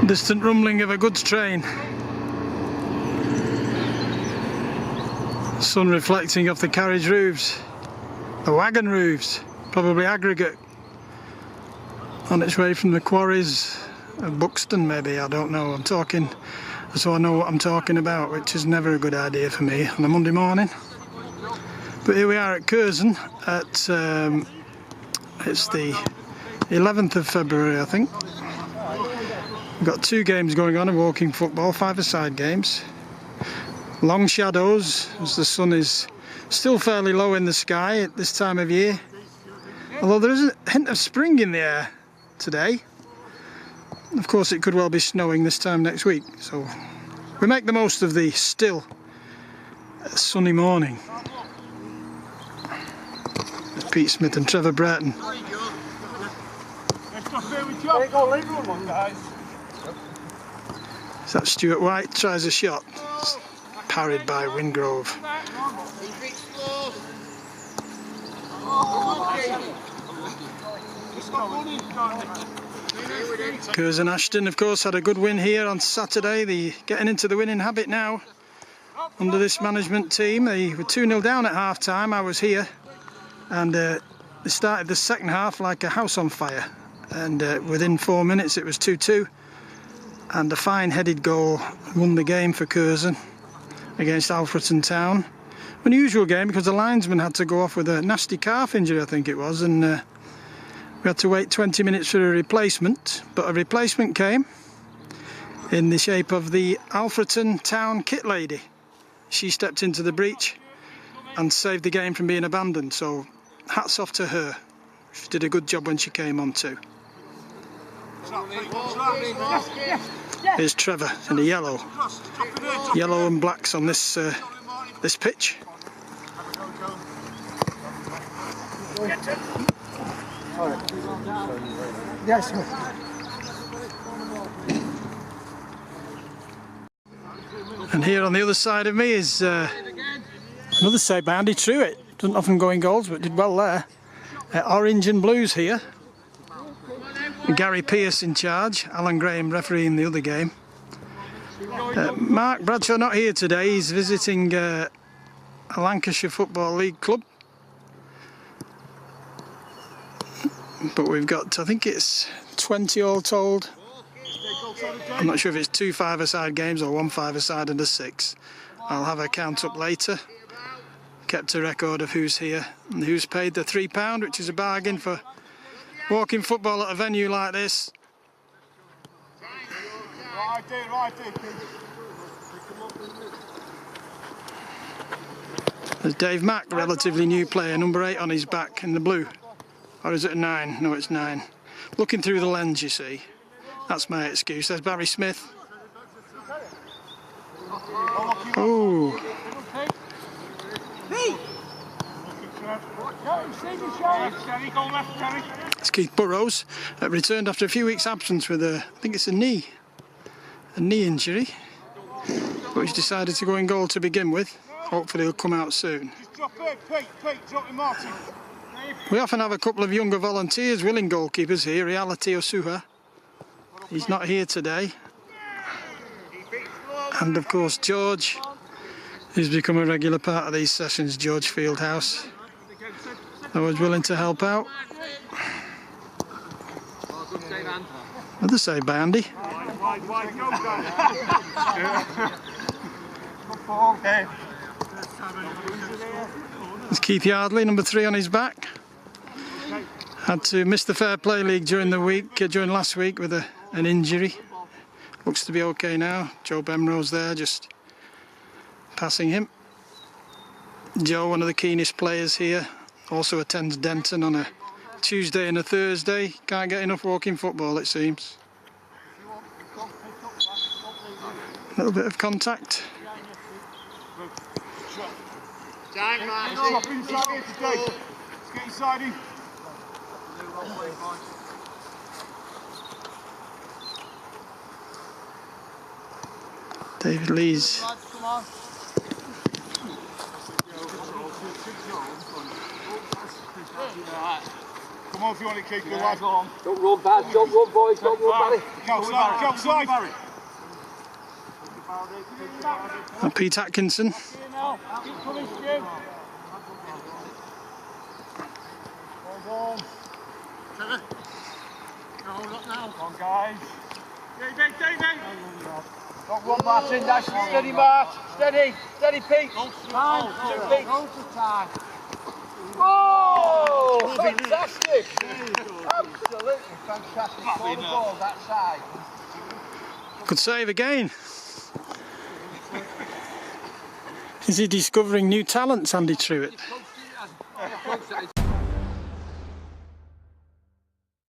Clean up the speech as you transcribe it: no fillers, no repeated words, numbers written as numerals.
Distant rumbling of a goods train. Sun reflecting off the carriage roofs, the wagon roofs, probably aggregate, on its way from the quarries of Buxton maybe, I don't know. I'm talking so I know what I'm talking about, which is never a good idea for me on a Monday morning. But here we are at Curzon at it's the 11th of February, I think. We've got 2 games going on of walking football, 5-a-side games. Long shadows as the sun is still fairly low in the sky at this time of year. Although there is a hint of spring in the air today. Of course it could well be snowing this time next week. So we make the most of the still sunny morning. There's Pete Smith and Trevor Brereton. Is that Stuart White tries a shot? It's parried by Wingrove. Curzon Ashton, of course, had a good win here on Saturday. They're getting into the winning habit now under this management team. They were 2-0 down at half time. I was here, and they started the second half like a house on fire. And within 4 minutes it was 2-2, and a fine-headed goal won the game for Curzon against Alfreton Town. Unusual game because the linesman had to go off with a nasty calf injury, I think it was, and we had to wait 20 minutes for a replacement. But a replacement came in the shape of the Alfreton Town kit lady. She stepped into the breach and saved the game from being abandoned, so hats off to her. She did a good job when she came on too. Here's Trevor in the yellow and blacks on this this pitch. And here on the other side of me is another save by Andy Truitt. Doesn't often go in goals, but did well there. Orange and Blues here. Gary Pearce in charge, Alan Graham refereeing the other game. Mark Bradshaw not here today, he's visiting a Lancashire Football League club. But we've got, I think it's 20 all told. I'm not sure if it's 2 5-a-side games or 1 5-a-side and a 6. I'll have a count up later. Kept a record of who's here and who's paid the £3, which is a bargain for walking football at a venue like this. There's Dave Mack, relatively new player, number 8 on his back in the blue. Or is it a 9? No, it's 9. Looking through the lens, you see. That's my excuse. There's Barry Smith. Oh. It's Keith Burrows, returned after a few weeks' absence with I think it's a knee injury, but he's decided to go in goal to begin with. Hopefully he'll come out soon. We often have a couple of younger volunteers, willing goalkeepers here. Reality Osuha, he's not here today, and of course George, who's become a regular part of these sessions. George Fieldhouse, always willing to help out. Another save by Andy. There's Keith Yardley, number 3 on his back. Had to miss the Fair Play League during last week with an injury. Looks to be okay now. Joe Bemrose there, just passing him. Joe, one of the keenest players here, also attends Denton on a Tuesday and a Thursday. Can't get enough walking football, it seems. A little bit of contact. David Lees. Come on if you want to keep it, lad. Don't run, Baz. Don't run, boys. Don't run, Barry. Go slide. And Pete Atkinson. Keep coming, Stu. Hold on. No, not now. Come on, guys. Stay. Don't run, Martin. That's steady, Mart. Steady, Pete. Time. Oh, fantastic! Absolutely fantastic. All the ball that side. Good save again. Is he discovering new talents, Andy Truitt?